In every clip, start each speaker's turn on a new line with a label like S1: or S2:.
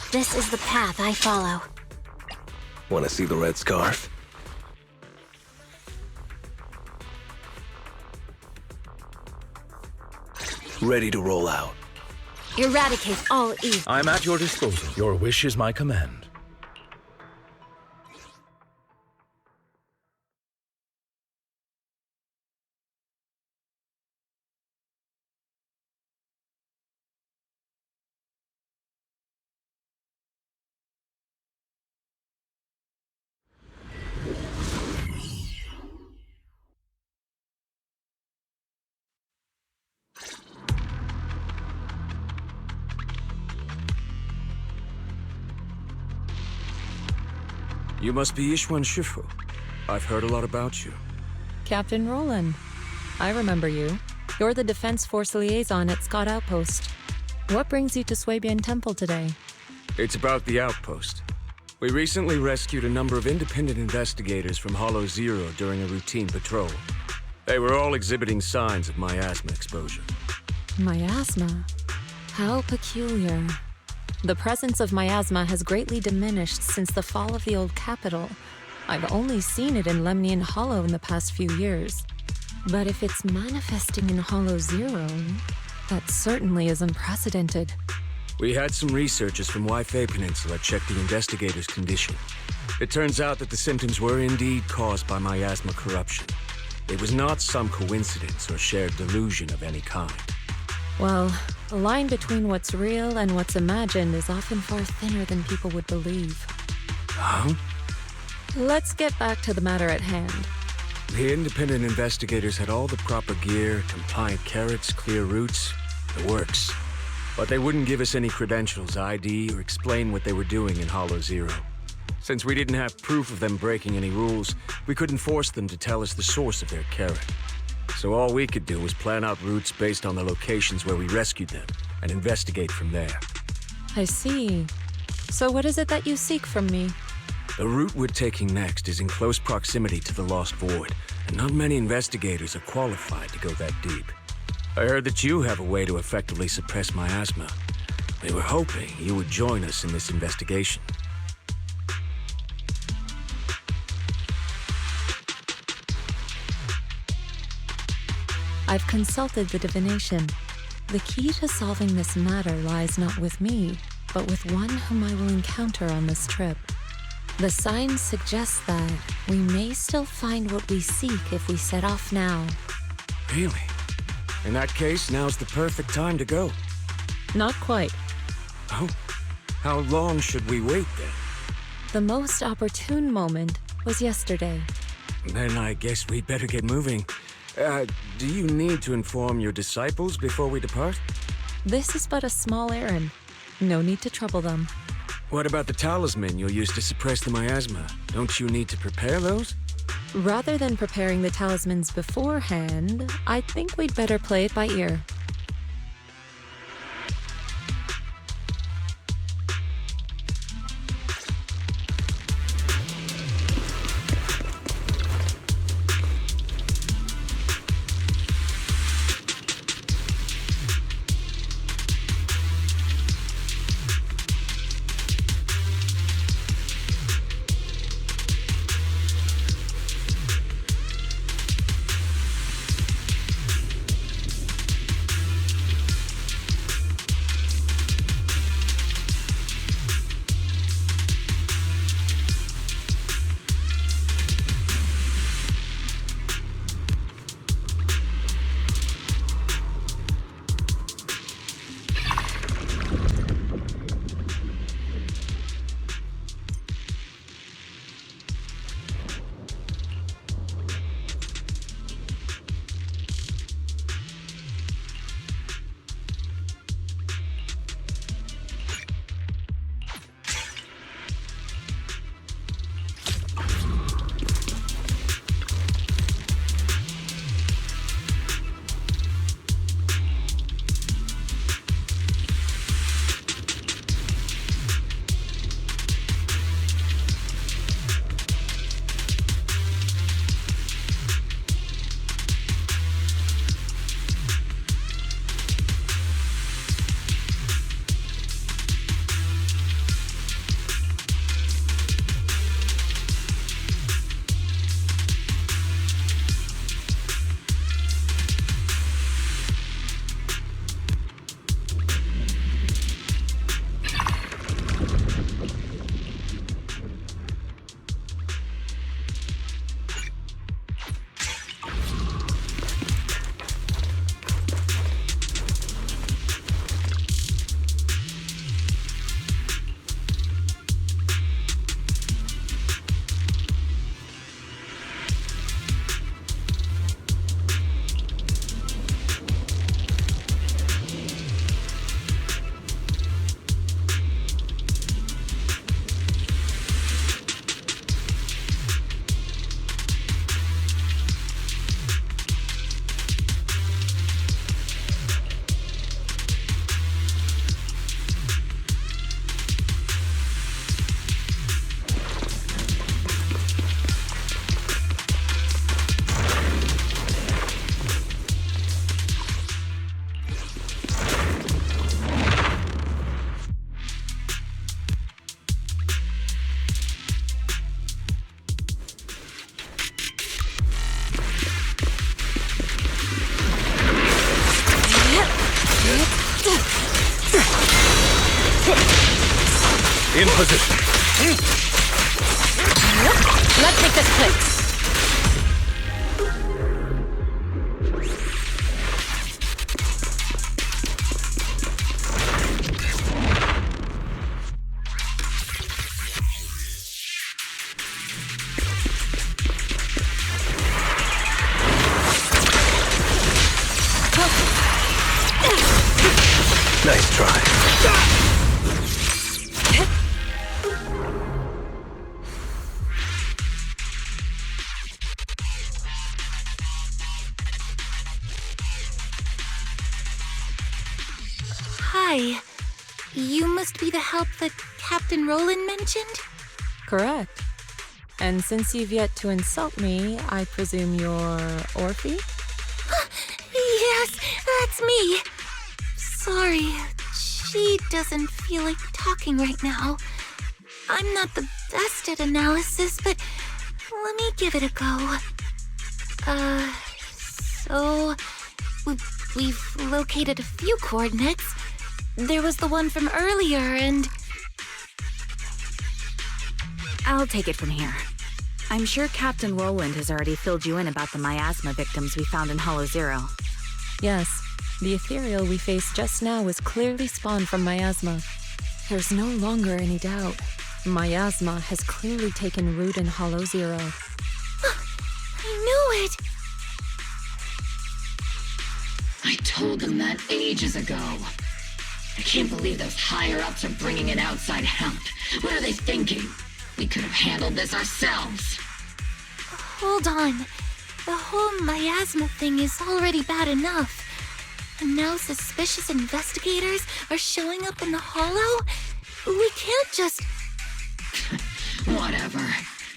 S1: This is the path I follow.
S2: Want to see the red scarf? Ready to roll out.
S1: Eradicate all evil.
S3: I'm at your disposal. Your wish is my command.
S4: You must be Ishwan Shifu. I've heard a lot about you.
S5: Captain Roland. I remember you. You're the Defense Force liaison at Scott Outpost. What brings you to Swabian Temple today?
S4: It's about the outpost. We recently rescued a number of independent investigators from Hollow Zero during a routine patrol. They were all exhibiting signs of miasma exposure.
S5: Miasma? How peculiar. The presence of miasma has greatly diminished since the fall of the old capital. I've only seen it in Lemnian Hollow in the past few years. But if it's manifesting in Hollow Zero, that certainly is unprecedented.
S4: We had some researchers from Waifei Peninsula check the investigators' condition. It turns out that the symptoms were indeed caused by miasma corruption. It was not some coincidence or shared delusion of any kind.
S5: Well, the line between what's real and what's imagined is often far thinner than people would believe.
S4: Huh?
S5: Let's get back to the matter at hand.
S4: The independent investigators had all the proper gear, compliant carrots, clear routes, the works. But they wouldn't give us any credentials, ID, or explain what they were doing in Hollow Zero. Since we didn't have proof of them breaking any rules, we couldn't force them to tell us the source of their carrot. So all we could do was plan out routes based on the locations where we rescued them, and investigate from there.
S5: I see. So what is it that you seek from me?
S4: The route we're taking next is in close proximity to the Lost Void, and not many investigators are qualified to go that deep. I heard that you have a way to effectively suppress miasma. We were hoping you would join us in this investigation.
S5: I've consulted the divination. The key to solving this matter lies not with me, but with one whom I will encounter on this trip. The signs suggest that we may still find what we seek if we set off now.
S4: Really? In that case, now's the perfect time to go.
S5: Not quite.
S4: Oh? How long should we wait then?
S5: The most opportune moment was yesterday.
S4: Then I guess we'd better get moving. Do you need to inform your disciples before we depart?
S5: This is but a small errand. No need to trouble them.
S4: What about the talisman you'll use to suppress the miasma? Don't you need to prepare those?
S5: Rather than preparing the talismans beforehand, I think we'd better play it by ear.
S3: In position.
S5: Let's make this quick.
S2: Nice try.
S1: Hi. You must be the help that Captain Roland mentioned?
S5: Correct. And since you've yet to insult me, I presume you're Orphe?
S1: Yes, that's me. Sorry, she doesn't feel like talking right now. I'm not the best at analysis, but let me give it a go. So we've located a few coordinates. There was the one from earlier, and
S6: I'll take it from here. I'm sure Captain Roland has already filled you in about the miasma victims we found in Hollow Zero.
S5: Yes, the ethereal we faced just now was clearly spawned from miasma. There's no longer any doubt. Miasma has clearly taken root in Hollow Zero.
S1: I knew it!
S7: I told them that ages ago. I can't believe those higher-ups are bringing in outside help. What are they thinking? We could have handled this ourselves.
S1: Hold on. The whole miasma thing is already bad enough. And now suspicious investigators are showing up in the Hollow? We can't just...
S7: Whatever.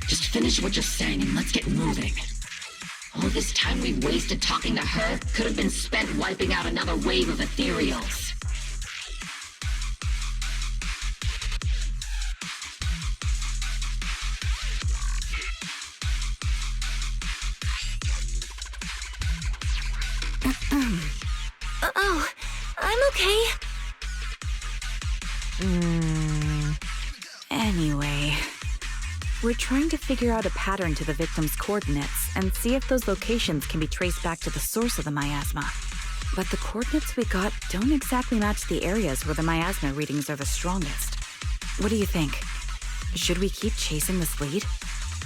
S7: Just finish what you're saying and let's get moving. All this time we wasted talking to her could have been spent wiping out another wave of ethereals.
S1: Oh, I'm okay.
S6: Anyway, we're trying to figure out a pattern to the victim's coordinates and see if those locations can be traced back to the source of the miasma. But the coordinates we got don't exactly match the areas where the miasma readings are the strongest. What do you think? Should we keep chasing this lead?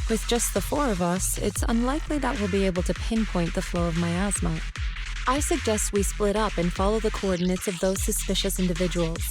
S5: With just the four of us, it's unlikely that we'll be able to pinpoint the flow of miasma. I suggest we split up and follow the coordinates of those suspicious individuals.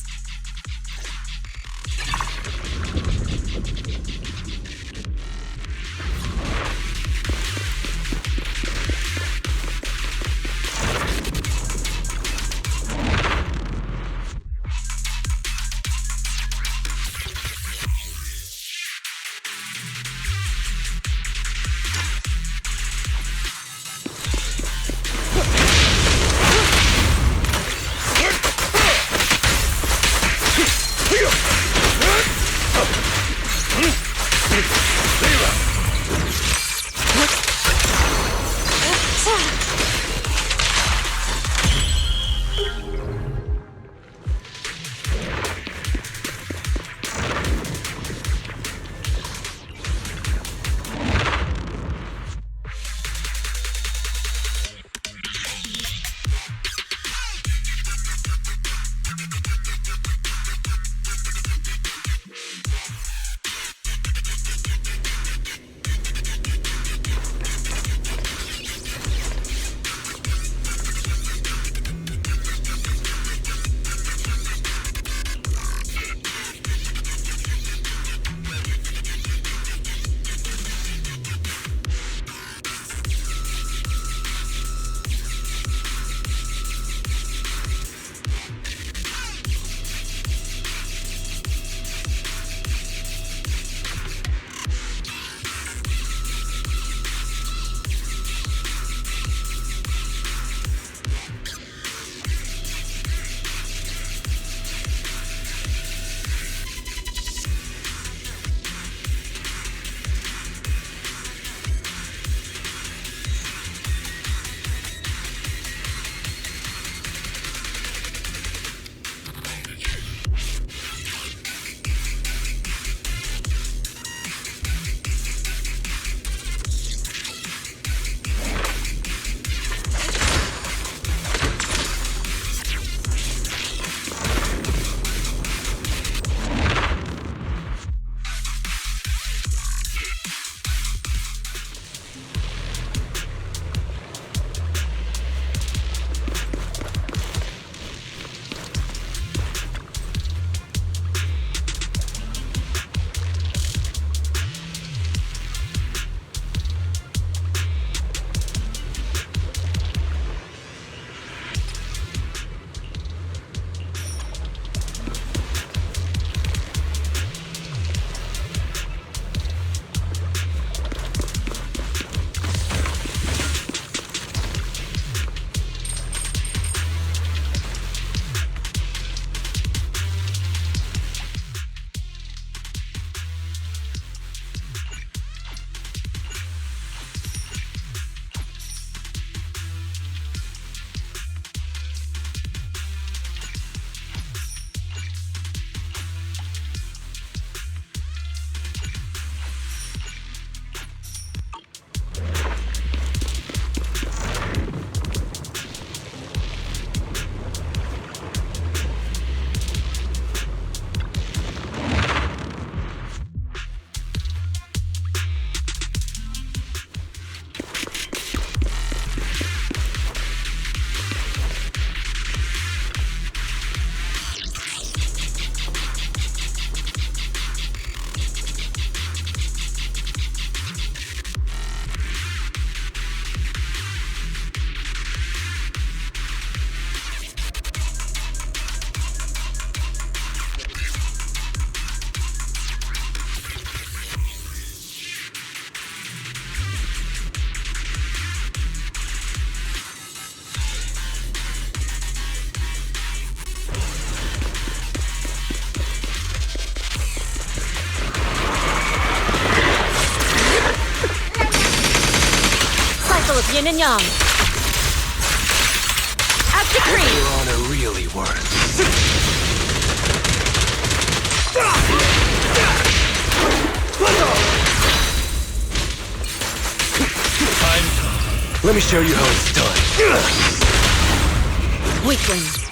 S5: yin and yang. As decreed.
S2: Your honor really works. Let me show you how it's done.
S5: Weakling.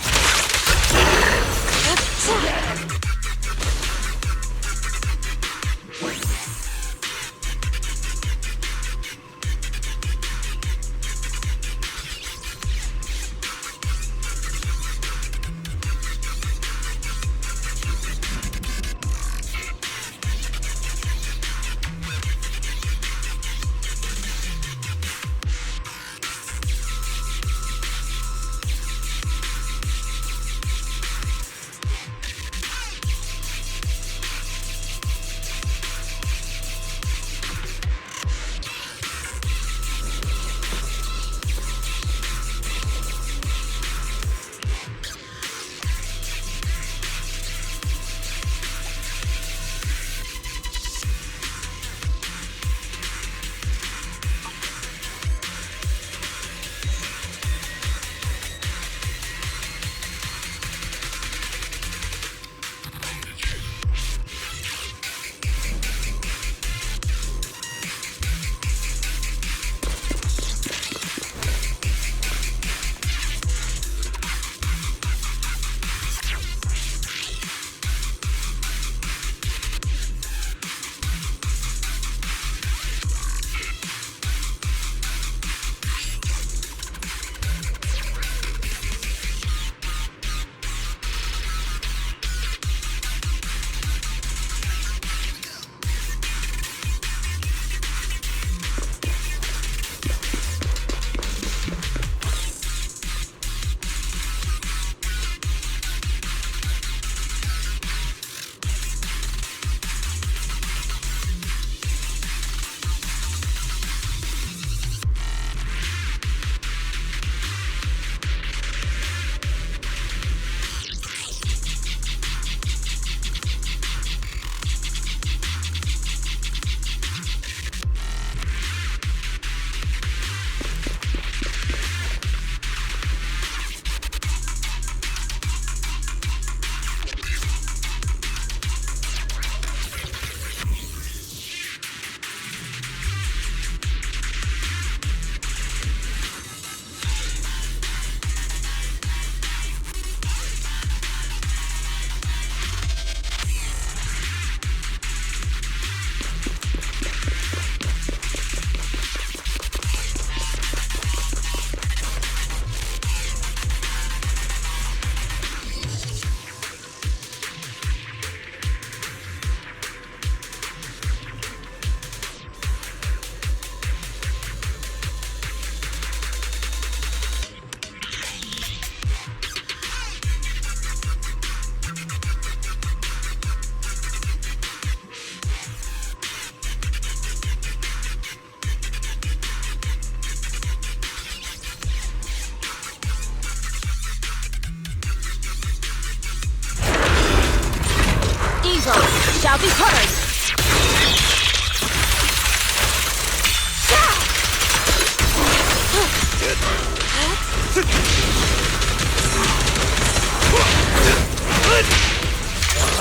S8: Shall be heard.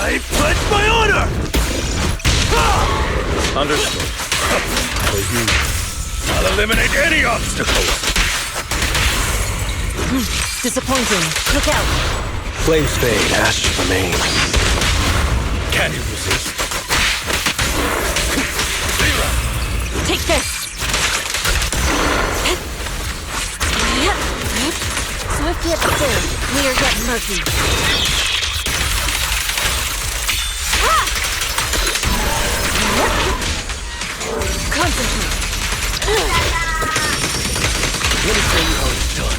S2: I pledge my honor!
S3: Understood. For you, I'll eliminate any obstacles.
S8: Disappointing. Look out.
S2: Flames fade, ashes remain.
S3: Can you resist?
S8: Take this. Swift yet still, clear yet murky. Concentrate.
S2: Let me show you how it's done.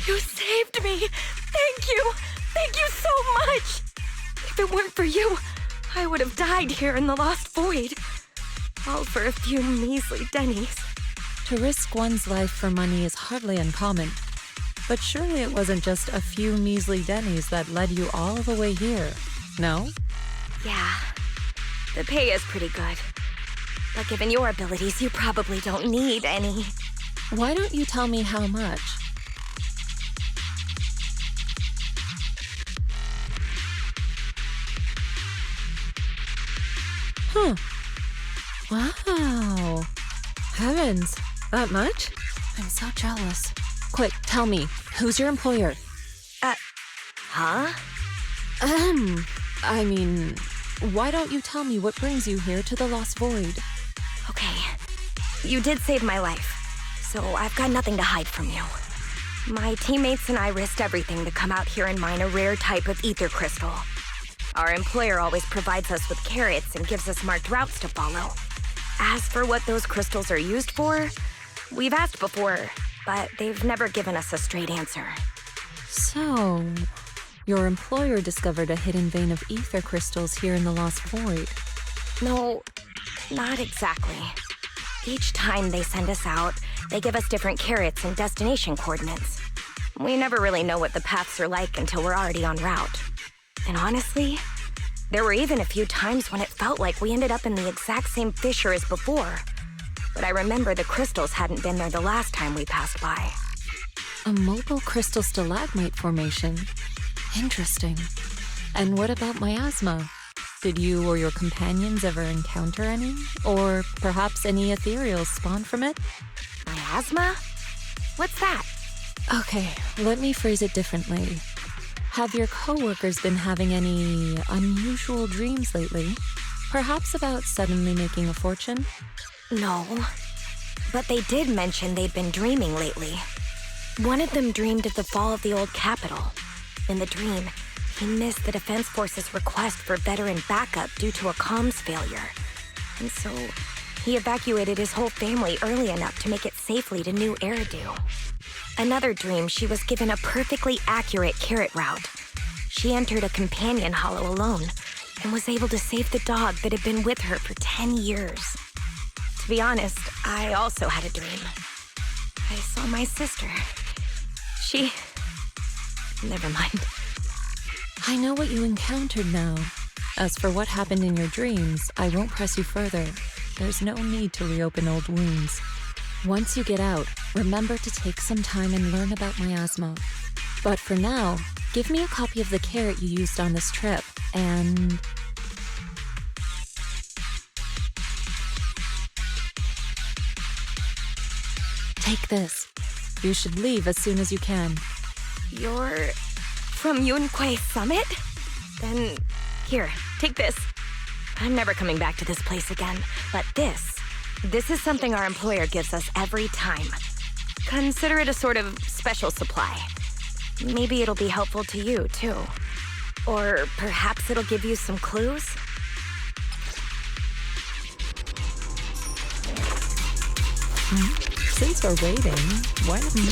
S6: You saved me! Thank you! Thank you so much! If it weren't for you,
S9: I would have died here in the Lost Void. All for a few measly dennies.
S5: To risk one's life for money is hardly uncommon. But surely it wasn't just a few measly dennies that led you all the way here, no?
S9: Yeah. The pay is pretty good. But given your abilities, you probably don't need any.
S5: Why don't you tell me how much? Huh. Wow. Heavens, that much? I'm so jealous. Quick, tell me, who's your employer?
S9: Huh?
S5: I mean, why don't you tell me what brings you here to the Lost Void?
S9: Okay. You did save my life, so I've got nothing to hide from you. My teammates and I risked everything to come out here and mine a rare type of ether crystal. Our employer always provides us with carrots and gives us marked routes to follow. As for what those crystals are used for, we've asked before, but they've never given us a straight answer.
S5: So, your employer discovered a hidden vein of ether crystals here in the Lost Void.
S9: No, not exactly. Each time they send us out, they give us different carrots and destination coordinates. We never really know what the paths are like until we're already en route. And honestly, there were even a few times when it felt like we ended up in the exact same fissure as before. But I remember the crystals hadn't been there the last time we passed by.
S5: A mobile crystal stalagmite formation. Interesting. And what about miasma? Did you or your companions ever encounter any? Or perhaps any ethereals spawn from it?
S9: Miasma? What's that?
S5: Okay, let me phrase it differently. Have your coworkers been having any unusual dreams lately? Perhaps about suddenly making a fortune?
S9: No. But they did mention they'd been dreaming lately. One of them dreamed of the fall of the old capital. In the dream, he missed the Defense Force's request for veteran backup due to a comms failure. And so, he evacuated his whole family early enough to make it safely to Nью-Эриду. Another dream, she was given a perfectly accurate carrot route. She entered a companion hollow alone and was able to save the dog that had been with her for 10 years. To be honest, I also had a dream. I saw my sister. Never mind.
S5: I know what you encountered now. As for what happened in your dreams, I won't press you further. There's no need to reopen old wounds. Once you get out, remember to take some time and learn about miasma. But for now, give me a copy of the carrot you used on this trip, and... take this. You should leave as soon as you can.
S9: You're from Yunquay Summit? Then, here, take this. I'm never coming back to this place again, but this is something our employer gives us every time. Consider it a sort of special supply. Maybe it'll be helpful to you, too. Or perhaps it'll give you some clues?
S5: Since we're waiting, why don't you...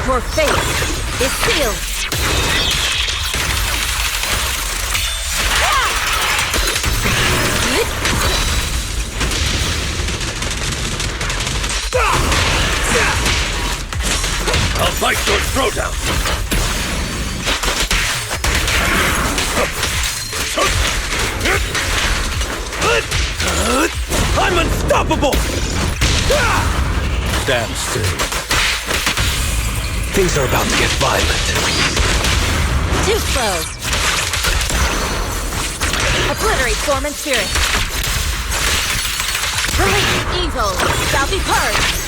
S8: Your fate is sealed.
S3: I'll bite your throat out!
S2: I'm unstoppable!
S3: Stand still.
S2: Things are about to get violent.
S8: Too slow. Obliterate form and spirit. Release evil shall be purged.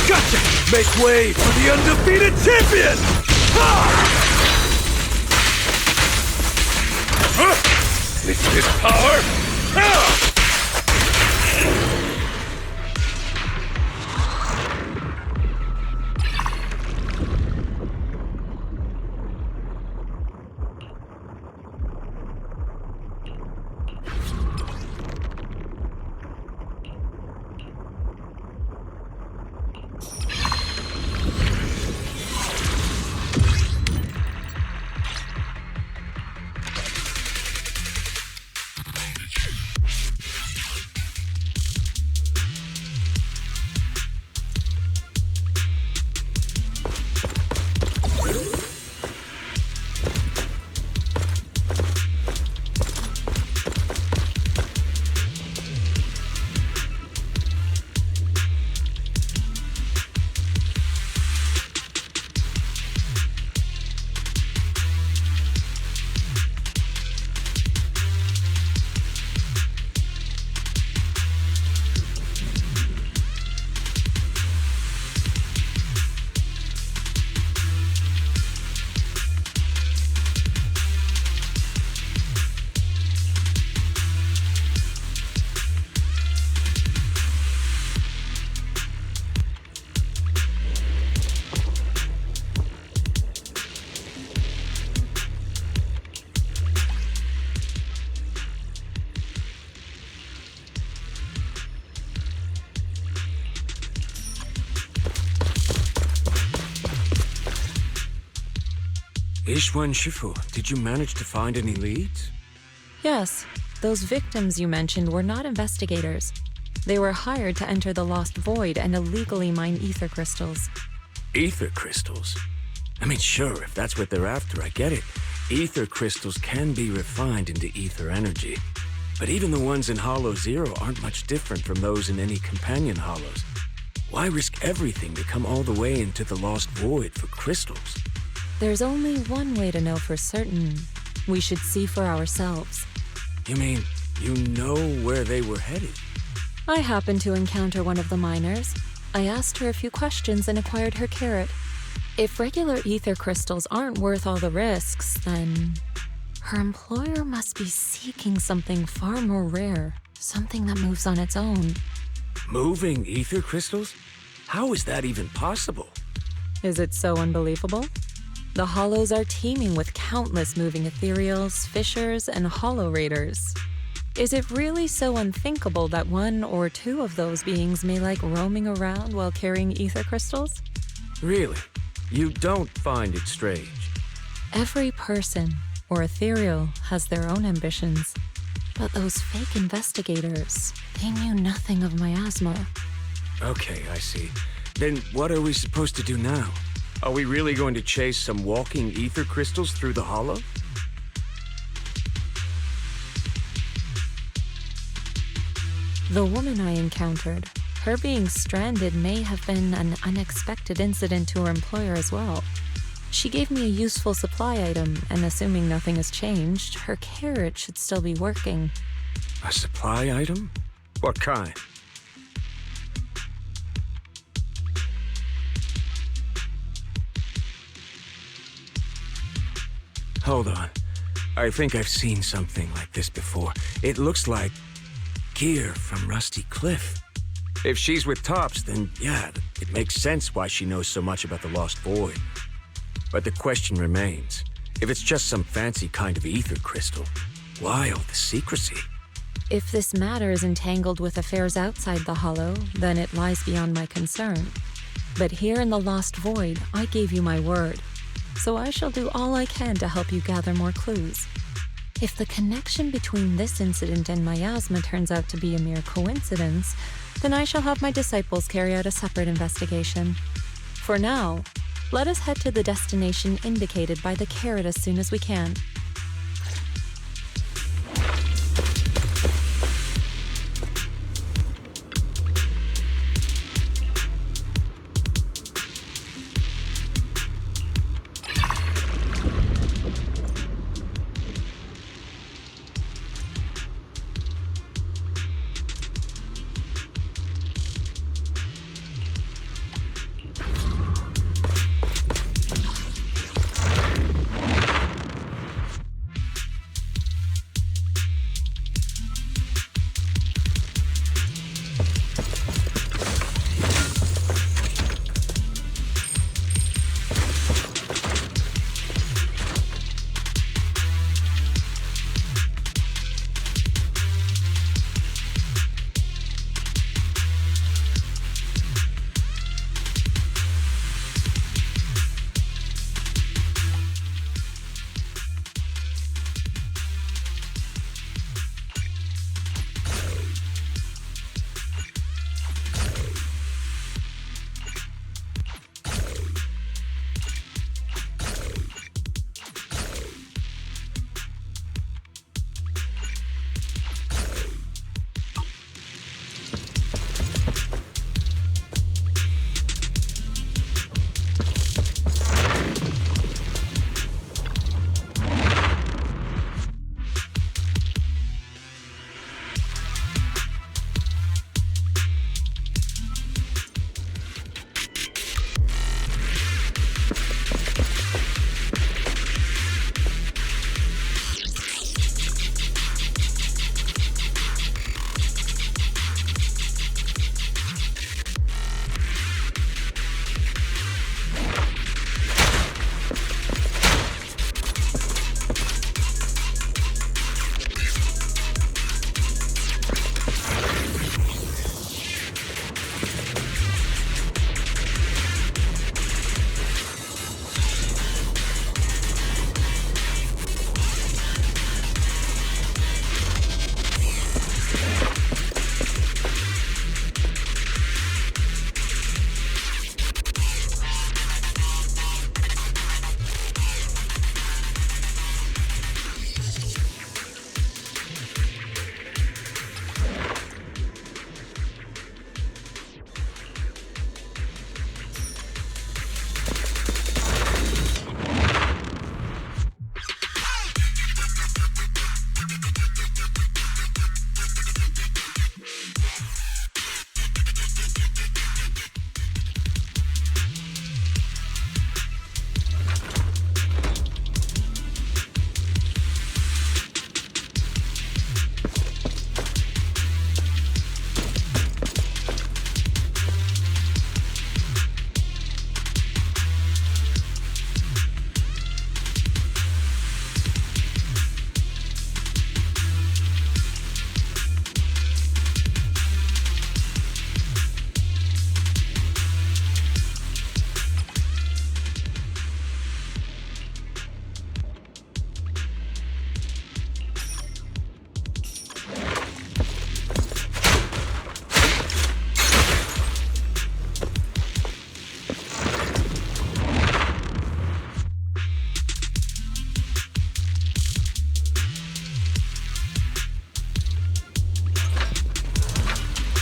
S2: Gotcha! Make way for the undefeated champion!
S3: With this power,
S4: Ishwan Shifu, did you manage to find any leads?
S5: Yes, those victims you mentioned were not investigators. They were hired to enter the Lost Void and illegally mine ether crystals.
S4: Ether crystals? I mean, sure, if that's what they're after, I get it. Ether crystals can be refined into ether energy. But even the ones in Hollow Zero aren't much different from those in any companion hollows. Why risk everything to come all the way into the Lost Void for crystals?
S5: There's only one way to know for certain. We should see for ourselves.
S4: You mean, you know where they were headed?
S5: I happened to encounter one of the miners. I asked her a few questions and acquired her carrot. If regular ether crystals aren't worth all the risks, then her employer must be seeking something far more rare, something that moves on its own.
S4: Moving ether crystals? How is that even possible?
S5: Is it so unbelievable? The hollows are teeming with countless moving ethereals, fissures, and hollow raiders. Is it really so unthinkable that one or two of those beings may like roaming around while carrying ether crystals?
S4: Really? You don't find it strange?
S5: Every person or ethereal has their own ambitions. But those fake investigators, they knew nothing of miasma.
S4: Okay, I see. Then what are we supposed to do now? Are we really going to chase some walking ether crystals through the hollow?
S5: The woman I encountered, her being stranded may have been an unexpected incident to her employer as well. She gave me a useful supply item, and assuming nothing has changed, her carrot should still be working.
S4: A supply item? What kind? Hold on. I think I've seen something like this before. It looks like gear from Rusty Cliff. If she's with Tops, then yeah, it makes sense why she knows so much about the Lost Void. But the question remains, if it's just some fancy kind of ether crystal, why all the secrecy?
S5: If this matter is entangled with affairs outside the Hollow, then it lies beyond my concern. But here in the Lost Void, I gave you my word. So I shall do all I can to help you gather more clues. If the connection between this incident and miasma turns out to be a mere coincidence, then I shall have my disciples carry out a separate investigation. For now, let us head to the destination indicated by the carrot as soon as we can.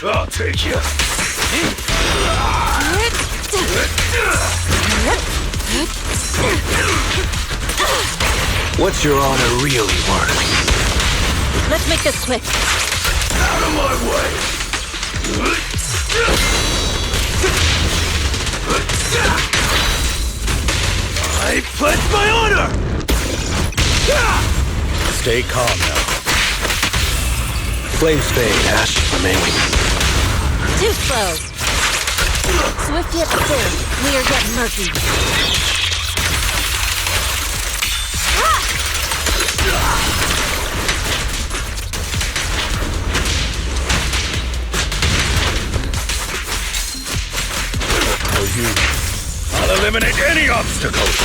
S3: I'll take you.
S2: What's your honor really worth?
S8: Let's make this quick.
S3: Out of my way.
S2: I pledge my honor!
S3: Stay calm now.
S2: Flames fade, ashes remain.
S8: Too slow. Swift yet still, clear yet murky.
S3: For you, I'll eliminate any obstacles.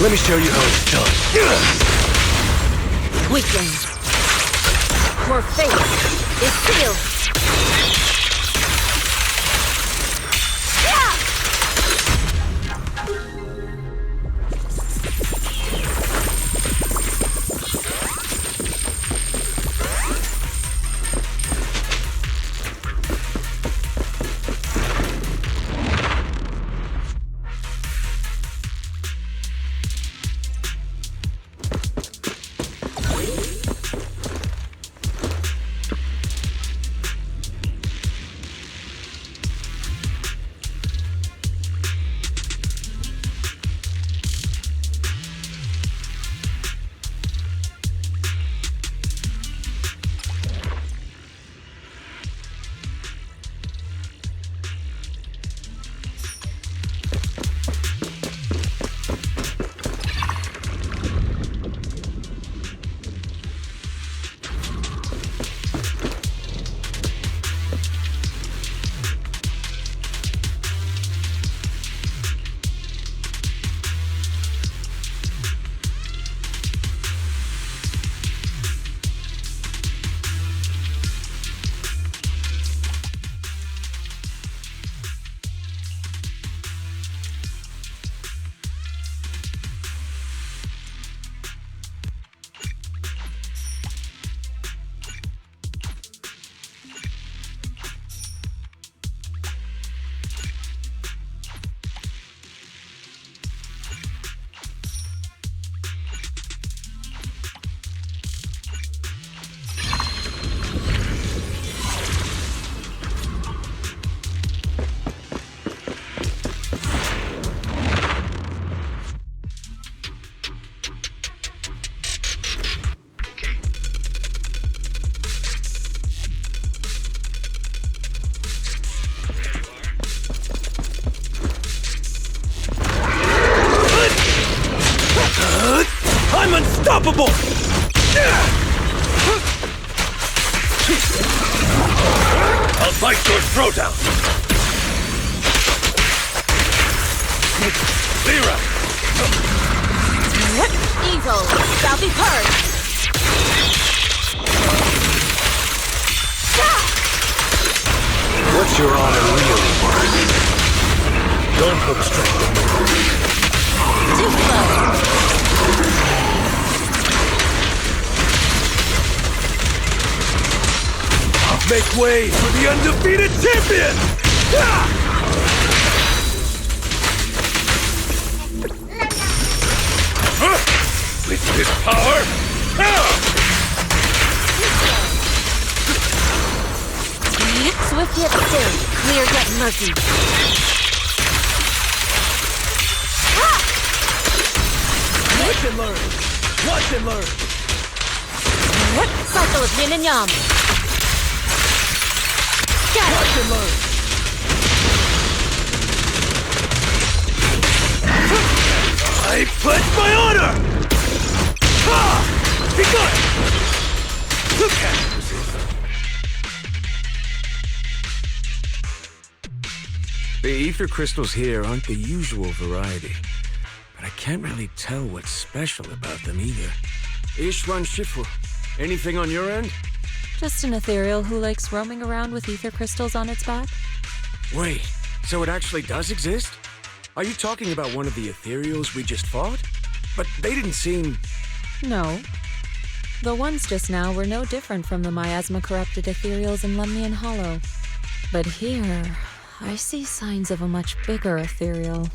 S2: Let me show you how it's done.
S8: Weakling. Your fate is sealed.
S2: I'm unstoppable!
S3: I'll bite your throat out. Lyra!
S8: Evil shall be purged.
S2: What's your honor really worth?
S3: Don't obstruct the move.
S8: Too slow.
S2: Make way for the undefeated champion!
S3: With this power,
S8: Swift yet still, clear yet murky.
S2: Watch and learn! Watch and learn!
S8: Cycle of yin and yang. Scatter.
S2: Watch and learn! I pledge my honor! Ha! Be good!
S4: The ether crystals here aren't the usual variety, but I can't really tell what's special about them either. Ishwan Shifu, anything on your end?
S5: Just an ethereal who likes roaming around with ether crystals on its back.
S4: Wait, so it actually does exist? Are you talking about one of the ethereals we just fought? But they didn't seem...
S5: No. The ones just now were no different from the miasma-corrupted ethereals in Lemnian Hollow. But here, I see signs of a much bigger ethereal.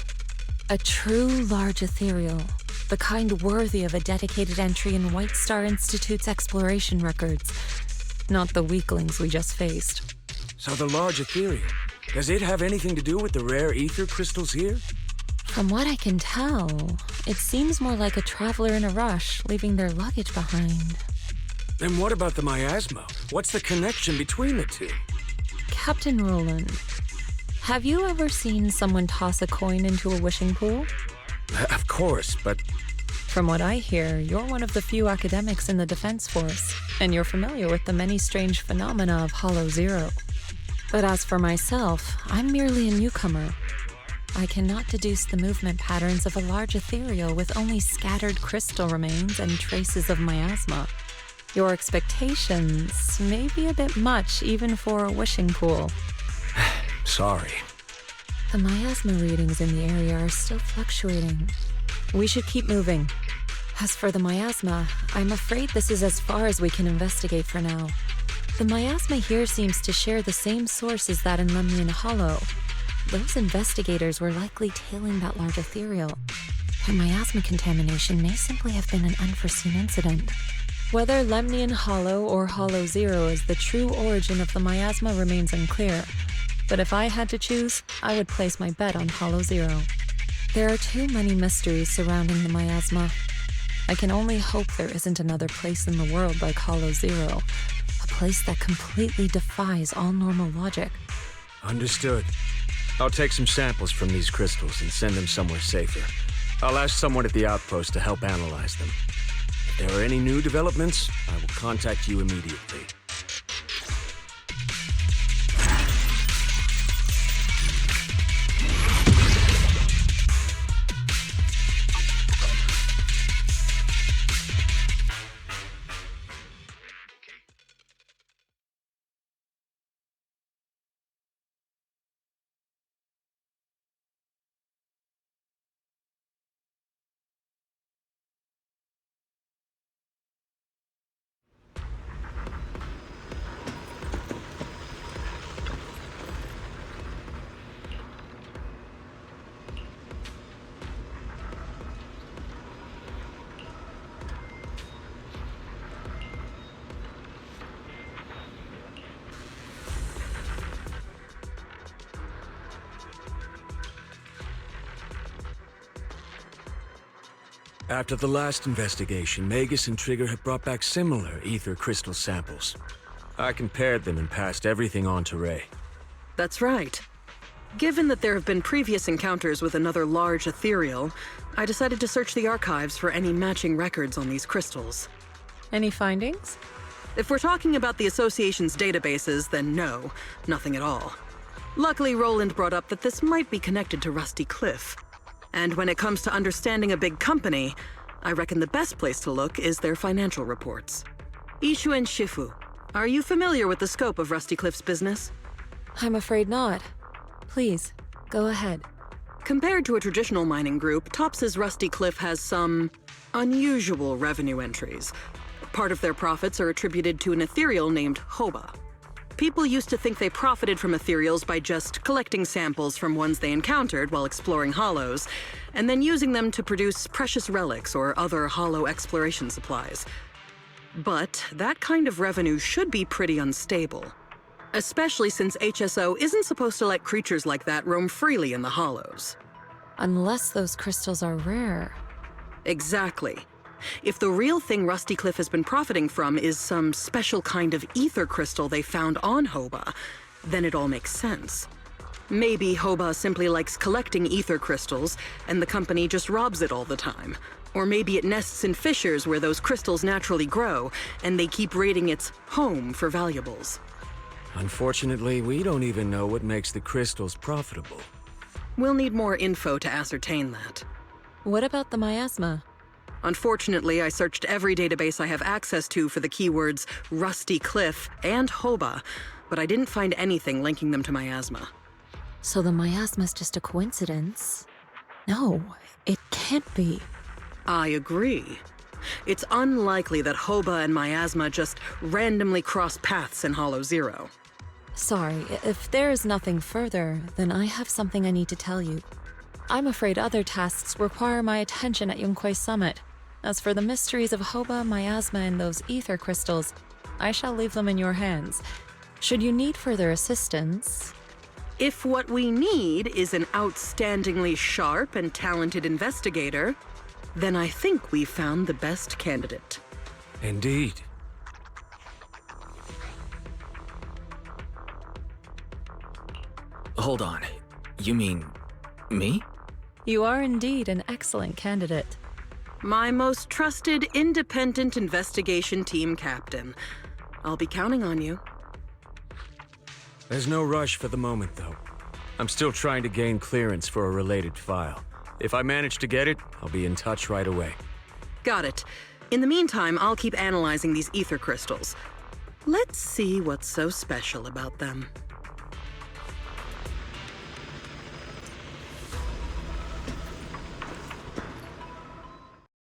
S5: A true large ethereal. The kind worthy of a dedicated entry in White Star Institute's exploration records. Not the weaklings we just faced.
S4: So the large ethereal, does it have anything to do with the rare ether crystals here?
S5: From what I can tell, it seems more like a traveler in a rush, leaving their luggage behind.
S4: Then what about the miasma? What's the connection between the two?
S5: Captain Roland, have you ever seen someone toss a coin into a wishing pool?
S4: Of course, but...
S5: From what I hear, you're one of the few academics in the Defense Force, and you're familiar with the many strange phenomena of Hollow Zero. But as for myself, I'm merely a newcomer. I cannot deduce the movement patterns of a large ethereal with only scattered crystal remains and traces of miasma. Your expectations may be a bit much even for a wishing pool.
S4: Sorry.
S5: The miasma readings in the area are still fluctuating. We should keep moving. As for the miasma, I'm afraid this is as far as we can investigate for now. The miasma here seems to share the same source as that in Lemnian Hollow. Those investigators were likely tailing that large ethereal. Their miasma contamination may simply have been an unforeseen incident. Whether Lemnian Hollow or Hollow Zero is the true origin of the miasma remains unclear, but if I had to choose, I would place my bet on Hollow Zero. There are too many mysteries surrounding the miasma. I can only hope there isn't another place in the world like Hollow Zero, a place that completely defies all normal logic.
S4: Understood. I'll take some samples from these crystals and send them somewhere safer. I'll ask someone at the outpost to help analyze them. If there are any new developments, I will contact you immediately. After the last investigation, Magus and Trigger had brought back similar ether crystal samples. I compared them and passed everything on to Ray.
S10: That's right. Given that there have been previous encounters with another large ethereal, I decided to search the archives for any matching records on these crystals.
S5: Any findings?
S10: If we're talking about the Association's databases, then no, nothing at all. Luckily, Roland brought up that this might be connected to Rusty Cliff. And when it comes to understanding a big company, I reckon the best place to look is their financial reports. Ishu and Shifu, are you familiar with the scope of Rusty Cliff's business?
S5: I'm afraid not. Please, go ahead.
S10: Compared to a traditional mining group, Tops's Rusty Cliff has some unusual revenue entries. Part of their profits are attributed to an ethereal named Hoba. People used to think they profited from ethereals by just collecting samples from ones they encountered while exploring hollows, and then using them to produce precious relics or other hollow exploration supplies. But that kind of revenue should be pretty unstable. Especially since HSO isn't supposed to let creatures like that roam freely in the hollows.
S5: Unless those crystals are rare.
S10: Exactly. If the real thing Rusty Cliff has been profiting from is some special kind of ether crystal they found on Hoba, then it all makes sense. Maybe Hoba simply likes collecting ether crystals, and the company just robs it all the time. Or maybe it nests in fissures where those crystals naturally grow, and they keep raiding its home for valuables.
S4: Unfortunately, we don't even know what makes the crystals profitable.
S10: We'll need more info to ascertain that.
S5: What about the miasma?
S10: Unfortunately, I searched every database I have access to for the keywords Rusty Cliff and Hoba, but I didn't find anything linking them to miasma.
S5: So the miasma's just a coincidence? No, it can't be.
S10: I agree. It's unlikely that Hoba and miasma just randomly cross paths in Hollow Zero.
S5: Sorry, if there is nothing further, then I have something I need to tell you. I'm afraid other tasks require my attention at Yunquay Summit. As for the mysteries of Hoba, miasma, and those ether crystals, I shall leave them in your hands. Should you need further assistance...
S10: If what we need is an outstandingly sharp and talented investigator, then I think we found the best candidate.
S4: Indeed.
S11: Hold on. You mean... me?
S5: You are indeed an excellent candidate.
S10: My most trusted independent investigation team captain. I'll be counting on you.
S4: There's no rush for the moment, though. I'm still trying to gain clearance for a related file. If I manage to get it, I'll be in touch right away.
S10: Got it. In the meantime, I'll keep analyzing these ether crystals. Let's see what's so special about them.